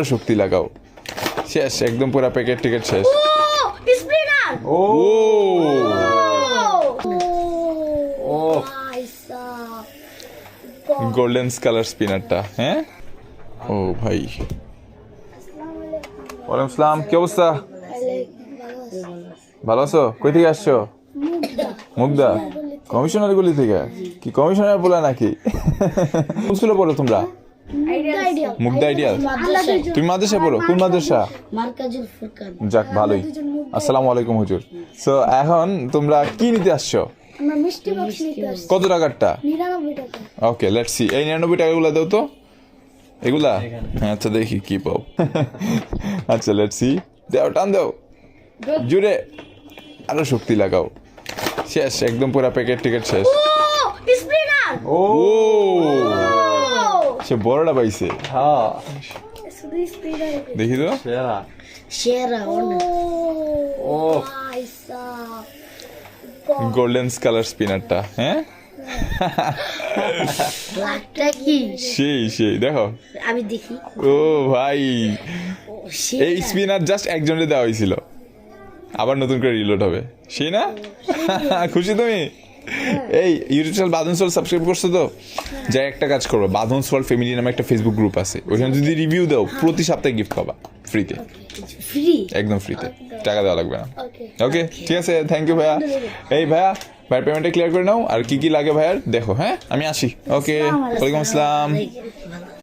শক্তি লাগাও। শেষ, একদম পুরো প্যাকেট টিকেট শেষ। স্প্রিনার ও ও আইসা গোল্ডেন কালার স্পিনারটা। হ্যাঁ, ও ভাই, ওয়ালাইকুম আসসালাম, কি অবস্থা? ভালো আছো? কই থেকে আসছো? মুগদা। কমিশনার গুলি থেকে? কি কমিশনার বলে নাকি? কোন স্কুলে পড়ো তোমরা? মুগদা আইডিয়াল। তুমি মাদ্রাসা পড়ো? কোন মাদ্রাসা? মার্কাজুল ফুরকান। যাক, ভালোই। আসসালামু আলাইকুম হুজুর। সো এখন তোমরা কি নিতে আসছো? আমরা মিষ্টি বক্স নিতে আসছি। কত টাকারটা? 99 টাকা। ওকে, লেটস সি। এই 99 টাকাগুলো দাও তো, এগুলা। হ্যাঁ, আচ্ছা দেখি কি পাও। আচ্ছা, লেটস সি। দাও, টান দাও জুড়ে, আরো শক্তি লাগাও। শেষ, একদম পুরো প্যাকেট টিকেট শেষ। ও স্প্রিনার ও সে বড়টা পাইছে। হ্যাঁ, শুধু স্প্রিনার দেখি তো। সেরা। শেরা ও আইসা গোল্ডেন কালার স্পিনারটা। হ্যাঁ, লাখটা কি সেই দেখো। আমি দেখি। ও ভাই, এই স্পিনার জাস্ট একজনের দেওয়া হয়েছিল, আবার নতুন করে রিলোড হবে। সেই না? খুশি তুমি? এই ইউটিউব চ্যানেল বাঁধন সোল সাবস্ক্রাইব করছো তো? যাই, একটা কাজ করো, বাঁধন সোল ফ্যামিলি নামে একটা ফেসবুক গ্রুপ আছে, ওইখানে যদি রিভিউ দাও প্রতি সপ্তাহে গিফট পাবা ফ্রিতে, ফ্রি একদম ফ্রিতে, টাকা দেওয়া লাগবে না। ওকে ওকে, ঠিক আছে, থ্যাংক ইউ ভাইয়া। এই ভাইয়া, ভাইয়ের পেমেন্টটা ক্লিয়ার করে নাও, আর কি কি লাগে ভাইয়ার দেখো। হ্যাঁ, আমি আসি। ওকে, ওয়ালাইকুম আসসালাম।